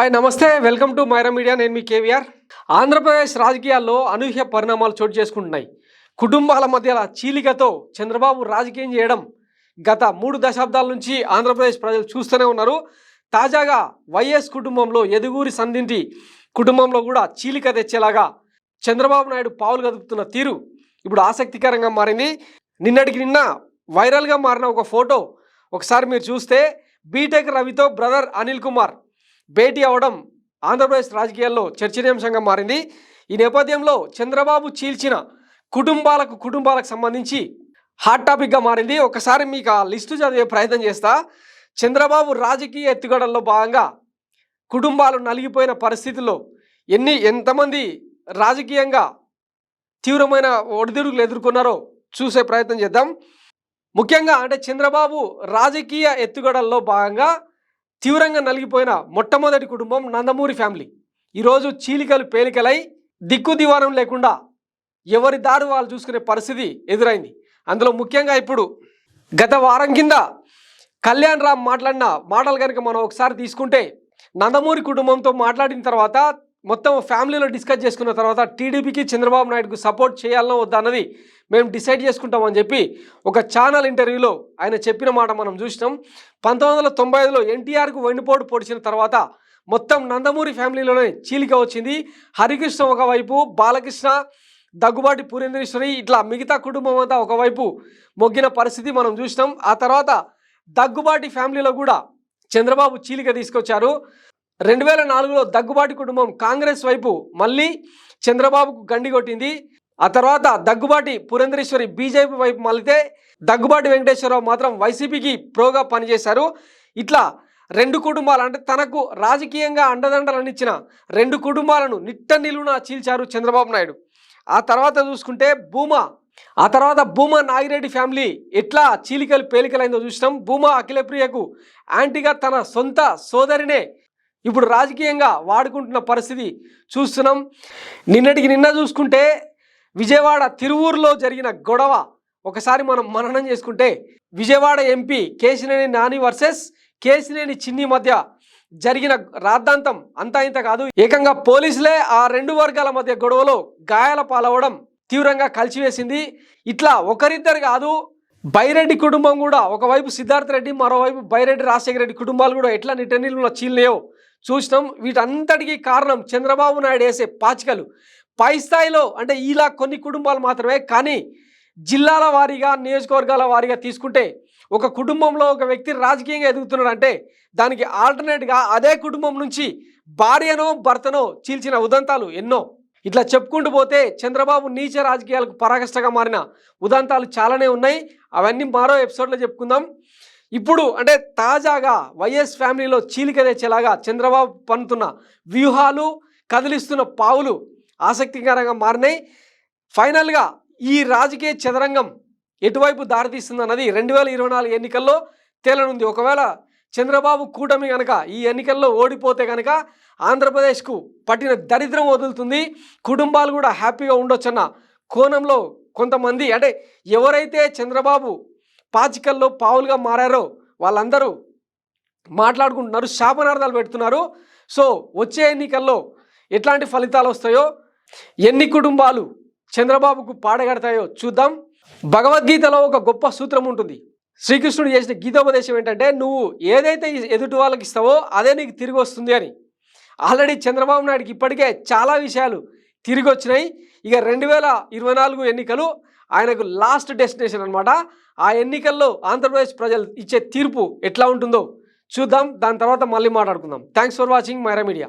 Hi నమస్తే welcome to Myra media. నేను మీ కేవీఆర్. ఆంధ్రప్రదేశ్ రాజకీయాల్లో అనూహ్య పరిణామాలు చోటు చేసుకుంటున్నాయి. కుటుంబాల మధ్య చీలికతో చంద్రబాబు రాజకీయం చేయడం గత 3 దశాబ్దాల నుంచి ఆంధ్రప్రదేశ్ ప్రజలు చూస్తూనే ఉన్నారు. తాజాగా వైఎస్ కుటుంబంలో ఎదుగూరి సంధింటి కుటుంబంలో కూడా చీలిక తెచ్చేలాగా చంద్రబాబు నాయుడు పావులు కదుపుతున్న తీరు ఇప్పుడు ఆసక్తికరంగా మారింది. నిన్నటికి నిన్న వైరల్గా మారిన ఒక ఫోటో ఒకసారి మీరు చూస్తే బీటెక్ రవితో బ్రదర్ అనిల్ కుమార్ భేటీ అవ్వడం ఆంధ్రప్రదేశ్ రాజకీయాల్లో చర్చనీయాంశంగా మారింది. ఈ నేపథ్యంలో చంద్రబాబు చీల్చిన కుటుంబాలకు సంబంధించి హాట్ టాపిక్గా మారింది. ఒకసారి మీకు ఆ లిస్టు చదివే ప్రయత్నం చేస్తా. చంద్రబాబు రాజకీయ ఎత్తుగడల్లో భాగంగా కుటుంబాలు నలిగిపోయిన పరిస్థితుల్లో ఎంతమంది రాజకీయంగా తీవ్రమైన ఒడిదుడుకులు ఎదుర్కొన్నారో చూసే ప్రయత్నం చేద్దాం. ముఖ్యంగా అంటే చంద్రబాబు రాజకీయ ఎత్తుగడల్లో భాగంగా తీవ్రంగా నలిగిపోయిన మొట్టమొదటి కుటుంబం నందమూరి ఫ్యామిలీ. ఈరోజు చీలికలు పేలికలై దిక్కు దివానం లేకుండా ఎవరి దారి వాళ్ళు చూసుకునే పరిస్థితి ఎదురైంది. అందులో ముఖ్యంగా ఇప్పుడు గత వారం కింద కళ్యాణ్ రామ్ మాట్లాడిన మాటలు కనుక మనం ఒకసారి తీసుకుంటే, నందమూరి కుటుంబంతో మాట్లాడిన తర్వాత మొత్తం ఫ్యామిలీలో డిస్కస్ చేసుకున్న తర్వాత టీడీపీకి చంద్రబాబు నాయుడుకు సపోర్ట్ చేయాలనో వద్దా అన్నది మేము డిసైడ్ చేసుకుంటామని చెప్పి ఒక ఛానల్ ఇంటర్వ్యూలో ఆయన చెప్పిన మాట మనం చూసినాం. 1995లో ఎన్టీఆర్కు వెన్నుపోటు పొడిచిన తర్వాత మొత్తం నందమూరి ఫ్యామిలీలోనే చీలిక వచ్చింది. హరికృష్ణ ఒకవైపు, బాలకృష్ణ, దగ్గుబాటి పురేంద్రేశ్వరి ఇట్లా మిగతా కుటుంబం అంతా ఒకవైపు మొగ్గిన పరిస్థితి మనం చూసినాం. ఆ తర్వాత దగ్గుబాటి ఫ్యామిలీలో కూడా చంద్రబాబు చీలిక తీసుకొచ్చారు. 2004లో దగ్గుబాటి కుటుంబం కాంగ్రెస్ వైపు మళ్ళీ చంద్రబాబుకు గండి కొట్టింది. ఆ తర్వాత దగ్గుబాటి పురేంద్రేశ్వరి బీజేపీ వైపు మళ్ళితే దగ్గుబాటి వెంకటేశ్వరరావు మాత్రం వైసీపీకి ప్రోగా పనిచేశారు. ఇట్లా 2 కుటుంబాలు అంటే తనకు రాజకీయంగా అండదండలను ఇచ్చిన 2 కుటుంబాలను నిట్ట నిలువున చీల్చారు చంద్రబాబు నాయుడు. ఆ తర్వాత చూసుకుంటే భూమా నాగిరెడ్డి ఫ్యామిలీ ఎట్లా చీలికలు పేలికలైందో చూసినాం. భూమా అఖిలప్రియకు యాంటీగా తన సొంత సోదరినే ఇప్పుడు రాజకీయంగా వాడుకుంటున్న పరిస్థితి చూస్తున్నాం. నిన్నటికి నిన్న చూసుకుంటే విజయవాడ తిరువూరులో జరిగిన గొడవ ఒకసారి మనం మననం చేసుకుంటే, విజయవాడ ఎంపీ కేశినేని నాని వర్సెస్ కేశినేని చిన్ని మధ్య జరిగిన రాద్ధాంతం అంతా ఇంత కాదు. ఏకంగా పోలీసులే ఆ 2 వర్గాల మధ్య గొడవలో గాయాల పాలవడం తీవ్రంగా కలిసివేసింది. ఇట్లా ఒకరిద్దరు కాదు, బైరెడ్డి కుటుంబం కూడా ఒకవైపు సిద్ధార్థ రెడ్డి, మరోవైపు బైరెడ్డి రాజశేఖర రెడ్డి కుటుంబాలు కూడా ఎట్లా నిట్టనీళ్ళలో చీలినాయో చూసినాం. వీటంతటికీ కారణం చంద్రబాబు నాయుడు వేసే పాచికలు. పై స్థాయిలో అంటే ఇలా కొన్ని కుటుంబాలు మాత్రమే, కానీ జిల్లాల వారీగా, నియోజకవర్గాల వారీగా తీసుకుంటే ఒక కుటుంబంలో ఒక వ్యక్తి రాజకీయంగా ఎదుగుతున్నాడు అంటే దానికి ఆల్టర్నేట్గా అదే కుటుంబం నుంచి భార్యనో భర్తనో చీల్చిన ఉదంతాలు ఎన్నో. ఇట్లా చెప్పుకుంటూ పోతే చంద్రబాబు నీచ రాజకీయాలకు పరాకష్టగా మారిన ఉదంతాలు చాలానే ఉన్నాయి. అవన్నీ మరో ఎపిసోడ్లో చెప్పుకుందాం. ఇప్పుడు అంటే తాజాగా వైఎస్ ఫ్యామిలీలో చీలిక తెచ్చేలాగా చంద్రబాబు పన్నుతున్న వ్యూహాలు, కదిలిస్తున్న పావులు ఆసక్తికరంగా మారినాయి. ఫైనల్గా ఈ రాజకీయ చదరంగం ఎటువైపు దారితీస్తుంది అన్నది 2024 ఎన్నికల్లో తేలనుంది. ఒకవేళ చంద్రబాబు కూటమి కనుక ఈ ఎన్నికల్లో ఓడిపోతే కనుక ఆంధ్రప్రదేశ్కు పట్టిన దరిద్రం వదులుతుంది, కుటుంబాలు కూడా హ్యాపీగా ఉండొచ్చన్న కోణంలో కొంతమంది అంటే ఎవరైతే చంద్రబాబు పాచికల్లో పావులుగా మారారో వాళ్ళందరూ మాట్లాడుకుంటున్నారు, శాపనార్థాలు పెడుతున్నారు. సో వచ్చే ఎన్నికల్లో ఎట్లాంటి ఫలితాలు వస్తాయో, ఎన్ని కుటుంబాలు చంద్రబాబుకు పాడగడతాయో చూద్దాం. భగవద్గీతలో ఒక గొప్ప సూత్రం ఉంటుంది. శ్రీకృష్ణుడు చేసిన గీతోపదేశం ఏంటంటే, నువ్వు ఏదైతే ఎదుటి వాళ్ళకి ఇస్తావో అదే నీకు తిరిగి వస్తుంది అని. ఆల్రెడీ చంద్రబాబు నాయుడుకి ఇప్పటికే చాలా విషయాలు తిరిగి వచ్చినాయి. ఇక 2024 ఎన్నికలు ఆయనకు లాస్ట్ డెస్టినేషన్ అనమాట. ఆ ఎన్నికల్లో ఆంధ్రప్రదేశ్ ప్రజలు ఇచ్చే తీర్పు ఎట్లా ఉంటుందో చూద్దాం. దాని తర్వాత మళ్ళీ మాట్లాడుకుందాం. Thanks for watching Myra media.